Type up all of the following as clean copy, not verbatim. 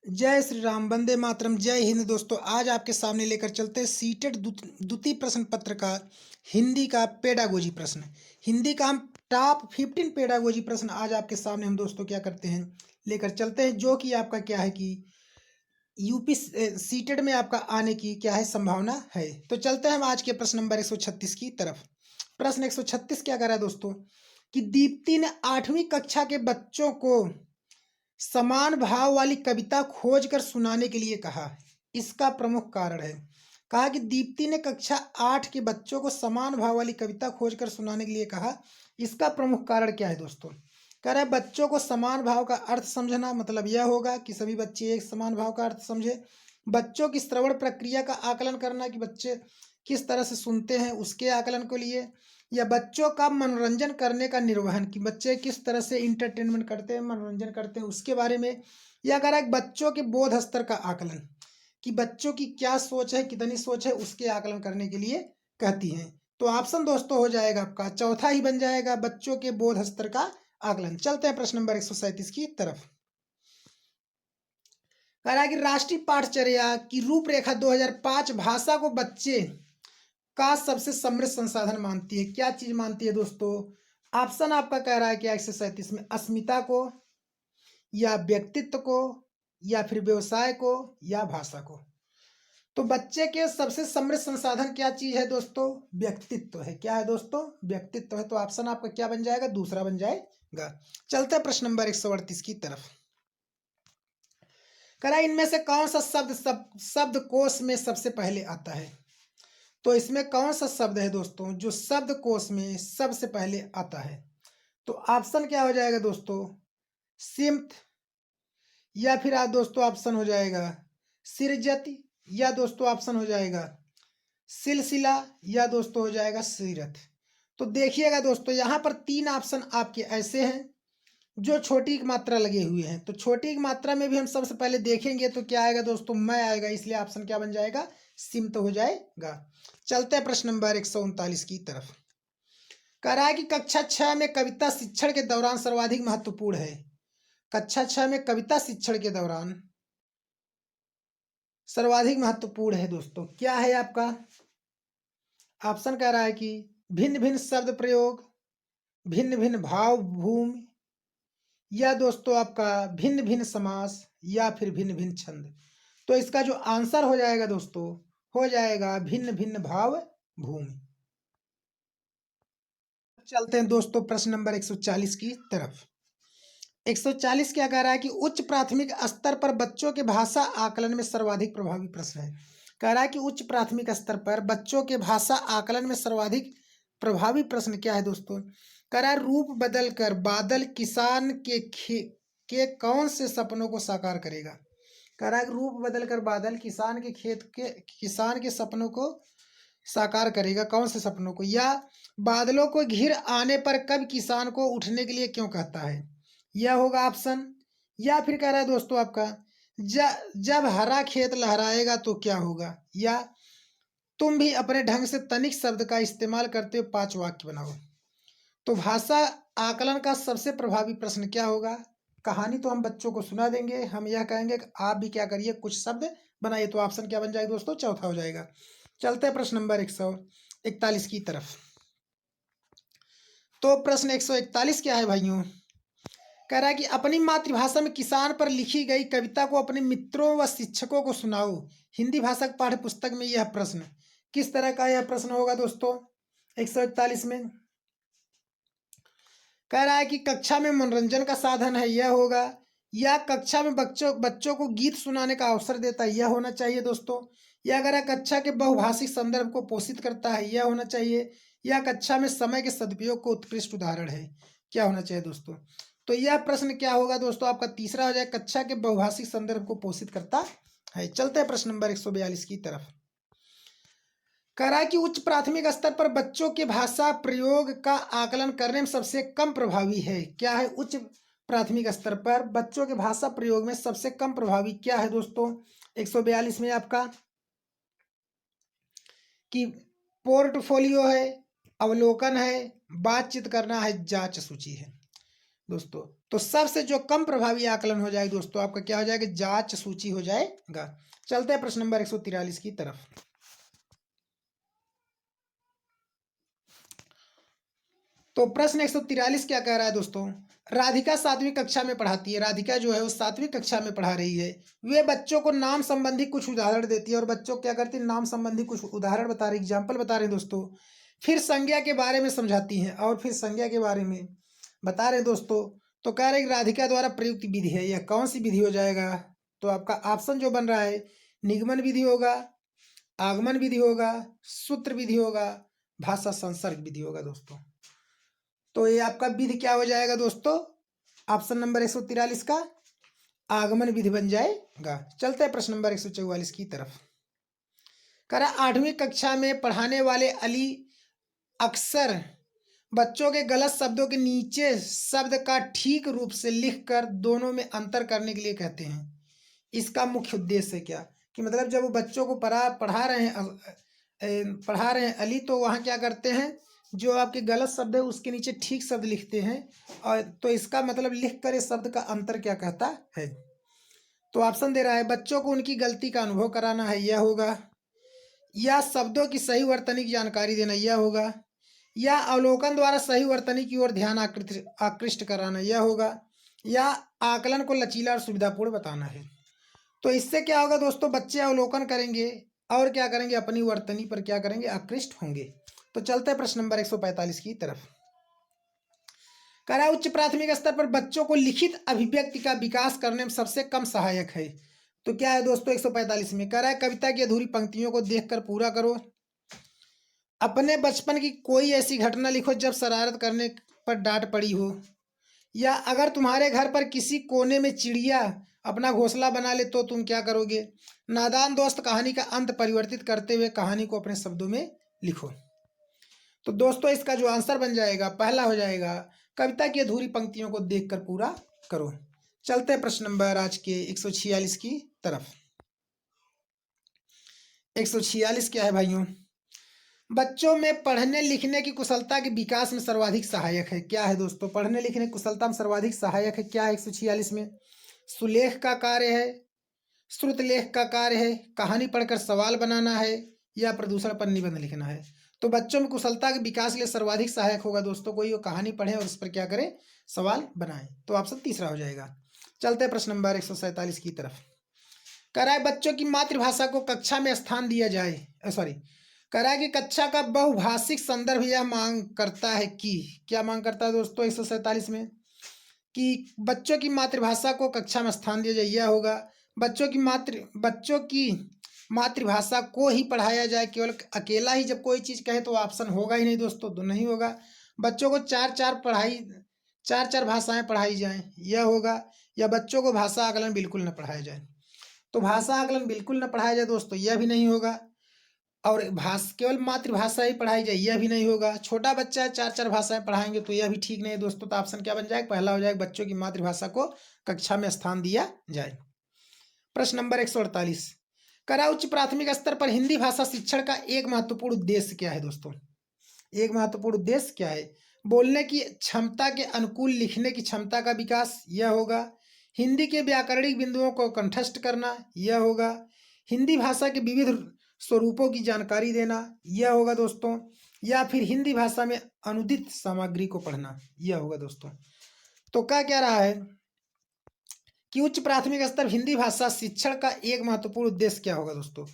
जय श्री राम, वंदे मातरम, जय हिंद। दोस्तों आज आपके सामने लेकर चलते हैं सीटेट द्वितीय प्रश्न पत्र का हिंदी का पेडागोजी प्रश्न। हिंदी का हम टॉप 15 पेडागोजी प्रश्न आज आपके सामने हम दोस्तों क्या करते हैं, लेकर चलते हैं, जो कि आपका क्या है कि यूपी सीटेट में आपका आने की क्या है संभावना है। तो चलते हैं हम आज के प्रश्न नंबर 136 की तरफ। प्रश्न 136 क्या कर रहा है दोस्तों कि दीप्ति ने 8वीं कक्षा के बच्चों को समान भाव वाली कविता खोजकर सुनाने के लिए कहा। इसका प्रमुख कारण है। कहा कि दीप्ति ने कक्षा 8 के बच्चों को समान भाव वाली कविता खोजकर सुनाने के लिए कहा। इसका प्रमुख कारण क्या है दोस्तों? कह रहा है बच्चों को समान भाव का अर्थ समझना, मतलब यह होगा कि सभी बच्चे एक समान भाव का अर्थ समझे। बच्चों की श्रवण प्रक्रिया का आकलन करना कि बच्चे किस तरह से सुनते हैं, उसके आकलन के लिए। या बच्चों का मनोरंजन करने का निर्वहन कि बच्चे किस तरह से इंटरटेनमेंट करते हैं, मनोरंजन करते हैं, उसके बारे में। या अगर एक बच्चों के बोध स्तर का आकलन कि बच्चों की क्या सोच है, कितनी सोच है, उसके आकलन करने के लिए कहती हैं। तो ऑप्शन दोस्तों हो जाएगा आपका चौथा ही बन जाएगा, बच्चों के बोध स्तर का आकलन। चलते हैं प्रश्न नंबर 137 की तरफ। कह रहा है कि राष्ट्रीय पाठचर्या की रूपरेखा 2005 भाषा को बच्चे का सबसे समृद्ध संसाधन मानती है। क्या चीज मानती है दोस्तों? ऑप्शन आपका कह रहा है कि 137 में अस्मिता को, या व्यक्तित्व को, या फिर व्यवसाय को, या भाषा को। तो बच्चे के सबसे समृद्ध संसाधन क्या चीज है दोस्तों? व्यक्तित्व है। क्या है दोस्तों? व्यक्तित्व है। तो ऑप्शन आपका क्या बन जाएगा? दूसरा बन जाएगा। चलते हैं प्रश्न नंबर 138 की तरफ। करा इनमें से कौन सा शब्द कोश में सबसे पहले आता है? तो इसमें कौन सा शब्द है दोस्तों जो शब्द कोश में सबसे पहले आता है? तो ऑप्शन क्या हो जाएगा दोस्तों? सिमत, या फिर आप दोस्तों ऑप्शन हो जाएगा सिरजत, या दोस्तों ऑप्शन हो जाएगा सिलसिला, या दोस्तों हो जाएगा सीरत। तो देखिएगा दोस्तों यहाँ पर 3 ऑप्शन आपके ऐसे हैं जो छोटी मात्रा लगे हुए हैं। तो छोटी मात्रा में भी हम सबसे पहले देखेंगे तो क्या आएगा दोस्तों? मैं आएगा, इसलिए ऑप्शन क्या बन जाएगा? सिमत हो जाएगा। चलते हैं प्रश्न नंबर 139 की तरफ। कह रहा है कि कक्षा 6 में कविता शिक्षण के दौरान सर्वाधिक महत्वपूर्ण है। कक्षा 6 में कविता शिक्षण के दौरान सर्वाधिक महत्वपूर्ण है दोस्तों। क्या है आपका? ऑप्शन कह रहा है कि भिन्न भिन्न शब्द प्रयोग, भिन्न भिन्न भाव भूमि, या दोस्तों आपका भिन्न भिन्न समास, या फिर भिन्न भिन्न छंद। तो इसका जो आंसर हो जाएगा दोस्तों, हो जाएगा भिन्न भिन्न भाव भूमि। चलते हैं दोस्तों प्रश्न नंबर 140 की तरफ। 140 क्या कह रहा है कि उच्च प्राथमिक स्तर पर बच्चों के भाषा आकलन में सर्वाधिक प्रभावी प्रश्न है। कह रहा है कि उच्च प्राथमिक स्तर पर बच्चों के भाषा आकलन में सर्वाधिक प्रभावी प्रश्न क्या है दोस्तों? कह रहा है रूप बदल कर बादल किसान के कौन से सपनों को साकार करेगा? कह रहा है कि रूप बदल कर बादल किसान के सपनों को साकार करेगा। कौन से सपनों को? या बादलों को घिर आने पर कब किसान को उठने के लिए क्यों कहता है? यह होगा ऑप्शन। या फिर कह रहा है दोस्तों आपका जब हरा खेत लहराएगा तो क्या होगा? या तुम भी अपने ढंग से तनिक शब्द का इस्तेमाल करते हुए 5 वाक्य बनाओ। तो भाषा आकलन का सबसे प्रभावी प्रश्न क्या होगा? कहानी तो हम बच्चों को सुना देंगे, हम यह कहेंगे कि आप भी क्या करिए, कुछ शब्द बनाइए। तो ऑप्शन क्या बन जाएगा दोस्तों? चौथा हो जाएगा। चलते हैं प्रश्न नंबर 141 की तरफ। तो प्रश्न 141 क्या है भाइयों? कह रहा है कि अपनी मातृभाषा में किसान पर लिखी गई कविता को अपने मित्रों व शिक्षकों को सुनाओ। हिंदी भाषा की पाठ्य पुस्तक में यह प्रश्न किस तरह का यह प्रश्न होगा दोस्तों? 141 में कह रहा है कि कक्षा में मनोरंजन का साधन है, यह होगा। या कक्षा में बच्चों को गीत सुनाने का अवसर देता है, यह होना चाहिए दोस्तों। या अगर कक्षा के बहुभाषिक संदर्भ को पोषित करता है, यह होना चाहिए। या कक्षा में समय के सदुपयोग को उत्कृष्ट उदाहरण है, क्या होना चाहिए दोस्तों? तो यह प्रश्न क्या होगा दोस्तों? आपका तीसरा हो जाए, कक्षा के बहुभाषिक संदर्भ को पोषित करता है। चलते हैं प्रश्न नंबर 142 की तरफ। कह रहा है कि उच्च प्राथमिक स्तर पर बच्चों के भाषा प्रयोग का आकलन करने में सबसे कम प्रभावी है। क्या है? उच्च प्राथमिक स्तर पर बच्चों के भाषा प्रयोग में सबसे कम प्रभावी क्या है दोस्तों? 142 में आपका कि पोर्टफोलियो है, अवलोकन है, बातचीत करना है, जांच सूची है दोस्तों। तो सबसे जो कम प्रभावी आकलन हो जाएगा दोस्तों आपका क्या हो जाएगा, जांच सूची हो जाएगा। चलते हैं प्रश्न नंबर 143 की तरफ। तो प्रश्न 143 क्या कह रहा है दोस्तों, राधिका 7वीं कक्षा में पढ़ाती है। राधिका जो है वो 7वीं कक्षा में पढ़ा रही है। वे बच्चों को नाम संबंधी कुछ उदाहरण देती है और बच्चों क्या करती है, नाम संबंधी कुछ उदाहरण बता रही, एग्जाम्पल बता रहे हैं दोस्तों। फिर संज्ञा के बारे में समझाती हैं और फिर संज्ञा के बारे में बता रहे हैं दोस्तों। तो कह रहे हैं राधिका द्वारा प्रयुक्त विधि है, यह कौन सी विधि हो जाएगा, तो आपका ऑप्शन जो बन रहा है, निगमन विधि होगा, आगमन विधि होगा, सूत्र विधि होगा, भाषा संसर्ग विधि होगा दोस्तों। तो ये आपका विधि क्या हो जाएगा दोस्तों, ऑप्शन नंबर 143 का आगमन विधि बन जाएगा। चलते हैं प्रश्न नंबर 144 की तरफ। करा 8वीं कक्षा में पढ़ाने वाले अली अक्सर बच्चों के गलत शब्दों के नीचे शब्द का ठीक रूप से लिखकर दोनों में अंतर करने के लिए कहते हैं। इसका मुख्य उद्देश्य क्या, कि मतलब जब वो बच्चों को पढ़ा रहे हैं अली, तो वहाँ क्या करते हैं, जो आपके गलत शब्द है उसके नीचे ठीक शब्द लिखते हैं, और तो इसका मतलब लिख कर इस शब्द का अंतर क्या कहता है। तो ऑप्शन दे रहा है, बच्चों को उनकी गलती का अनुभव कराना है, यह होगा, या शब्दों की सही वर्तनी की जानकारी देना, यह होगा, या अवलोकन द्वारा सही वर्तनी की ओर ध्यान आकृष्ट कराना, यह होगा, या आकलन को लचीला और सुविधापूर्ण बताना है। तो इससे क्या होगा दोस्तों, बच्चे अवलोकन करेंगे और क्या करेंगे, अपनी वर्तनी पर क्या करेंगे, आकृष्ट होंगे। तो चलते हैं प्रश्न नंबर 145 की तरफ। कह रहा है उच्च प्राथमिक स्तर पर बच्चों को लिखित अभिव्यक्ति का विकास करने में सबसे कम सहायक है। तो क्या है दोस्तों 145 में, कह रहा है कविता की अधूरी पंक्तियों को देखकर पूरा करो, अपने बचपन की कोई ऐसी घटना लिखो जब शरारत करने पर डांट पड़ी हो, या अगर तुम्हारे घर पर किसी कोने में चिड़िया अपना घोंसला बना ले तो तुम क्या करोगे। नादान दोस्त कहानी का अंत परिवर्तित करते हुए कहानी को अपने शब्दों में लिखो। तो दोस्तों इसका जो आंसर बन जाएगा, पहला हो जाएगा, कविता की अधूरी पंक्तियों को देखकर पूरा करो। चलते हैं प्रश्न नंबर आज के 146 की तरफ। 146 क्या है भाइयों, बच्चों में पढ़ने लिखने की कुशलता के विकास में सर्वाधिक सहायक है। क्या है दोस्तों, पढ़ने लिखने की कुशलता में सर्वाधिक सहायक है, क्या है 146 में, सुलेख का कार्य है, श्रुतलेख का कार्य है, कहानी पढ़कर सवाल बनाना है, या प्रदूषण पर निबंध लिखना है। तो बच्चों में कुशलता के विकास के लिए सर्वाधिक सहायक होगा दोस्तों, कोई वो कहानी पढ़े और उस पर क्या करे, सवाल बनाए। तो ऑप्शन तीसरा हो जाएगा। चलते हैं प्रश्न नंबर 147 की तरफ। कह रहा है बच्चों की मातृभाषा को कक्षा में स्थान दिया जाए, कह रहा है कि कक्षा का बहुभाषिक संदर्भ यह मांग करता है कि, क्या मांग करता है दोस्तों 147 में, कि बच्चों की मातृभाषा को कक्षा में स्थान दिया जाए, यह होगा, बच्चों की मातृभाषा को ही पढ़ाया जाए, केवल अकेला ही जब कोई चीज़ कहे तो ऑप्शन होगा ही नहीं दोस्तों, तो नहीं होगा, बच्चों को चार चार भाषाएं पढ़ाई जाएं, यह होगा, या बच्चों को भाषा आकलन बिल्कुल न पढ़ाया जाए। तो भाषा आकलन बिल्कुल न पढ़ाया जाए दोस्तों, यह भी नहीं होगा, और केवल मातृभाषा ही पढ़ाई जाए, यह भी नहीं होगा। छोटा बच्चा है, चार चार भाषाएं पढ़ाएंगे तो यह भी ठीक नहीं है दोस्तों। तो ऑप्शन क्या बन जाएगा, पहला हो जाएगा, बच्चों की मातृभाषा को कक्षा में स्थान दिया जाए। प्रश्न नंबर 148, करा उच्च प्राथमिक स्तर पर हिंदी भाषा शिक्षण का एक महत्वपूर्ण उद्देश्य क्या है दोस्तों, एक महत्वपूर्ण उद्देश्य क्या है, बोलने की क्षमता के अनुकूल लिखने की क्षमता का विकास, यह होगा, हिंदी के व्याकरणिक बिंदुओं को कंठस्थ करना, यह होगा, हिंदी भाषा के विविध स्वरूपों की जानकारी देना, यह होगा दोस्तों, या फिर हिंदी भाषा में अनुदित सामग्री को पढ़ना, यह होगा दोस्तों। तो क्या रहा है कि उच्च प्राथमिक स्तर हिंदी भाषा शिक्षण का एक महत्वपूर्ण उद्देश्य क्या होगा दोस्तों।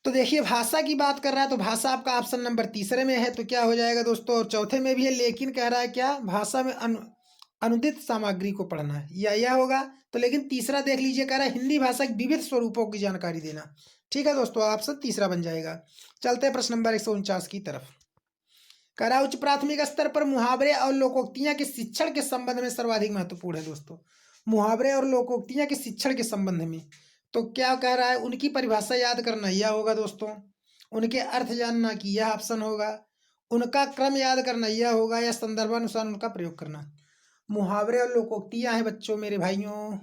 तो देखिए भाषा की बात कर रहा है तो भाषा आपका ऑप्शन नंबर तीसरे में है, तो क्या हो जाएगा दोस्तों, और चौथे में भी है, लेकिन कह रहा है क्या, भाषा में अनुदित सामग्री को पढ़ना है, या यह होगा। तो लेकिन तीसरा देख लीजिए, कह रहा है हिंदी भाषा के विविध स्वरूपों की जानकारी देना। ठीक है दोस्तों, ऑप्शन तीसरा बन जाएगा। चलते हैं प्रश्न नंबर 149 की तरफ। कह रहा है उच्च प्राथमिक स्तर पर मुहावरे और लोकोक्तियां के शिक्षण के संबंध में सर्वाधिक महत्वपूर्ण है दोस्तों, मुहावरे और लोकोक्तियां के शिक्षण के संबंध में। तो क्या कह रहा है, उनकी परिभाषा याद करना, यह होगा दोस्तों, उनके अर्थ जानना, की यह ऑप्शन होगा, उनका क्रम याद करना, यह होगा, या संदर्भानुसार उनका प्रयोग करना। मुहावरे और लोकोक्तियां हैं बच्चों मेरे भाइयों,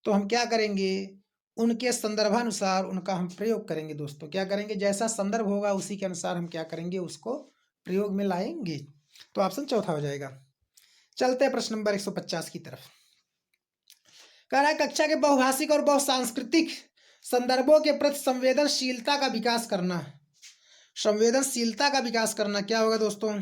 तो हम क्या करेंगे, उनके संदर्भानुसार उनका हम प्रयोग करेंगे दोस्तों। क्या करेंगे, जैसा संदर्भ होगा उसी के अनुसार हम क्या करेंगे, उसको प्रयोग में लाएंगे। तो ऑप्शन चौथा हो जाएगा। चलते हैं प्रश्न नंबर 150 की तरफ। कह रहा है कक्षा के बहुभाषिक और बहुसांस्कृतिक संदर्भों के प्रति संवेदनशीलता का विकास करना। संवेदनशीलता का विकास करना क्या होगा दोस्तों?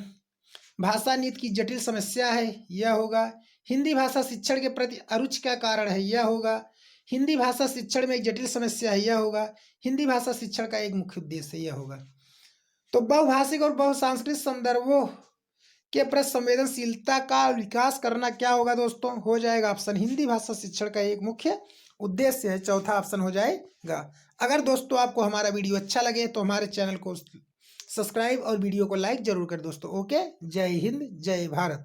भाषा नीति की जटिल समस्या है, यह होगा। हिंदी भाषा शिक्षण के प्रति अरुचि का कारण है, यह होगा। हिंदी भाषा शिक्षण में एक जटिल समस्या है, यह होगा। हिंदी भाषा शिक्षण का एक मुख्य उद्देश्य है, यह होगा। तो बहुभाषिक और बहुसांस्कृतिक संदर्भों के प्रति संवेदनशीलता का विकास करना क्या होगा दोस्तों? हो जाएगा ऑप्शन हिंदी भाषा शिक्षण का एक मुख्य उद्देश्य है, चौथा ऑप्शन हो जाएगा। अगर दोस्तों आपको हमारा वीडियो अच्छा लगे तो हमारे चैनल को सब्सक्राइब और वीडियो को लाइक जरूर कर दोस्तों। ओके, जय हिंद, जय भारत।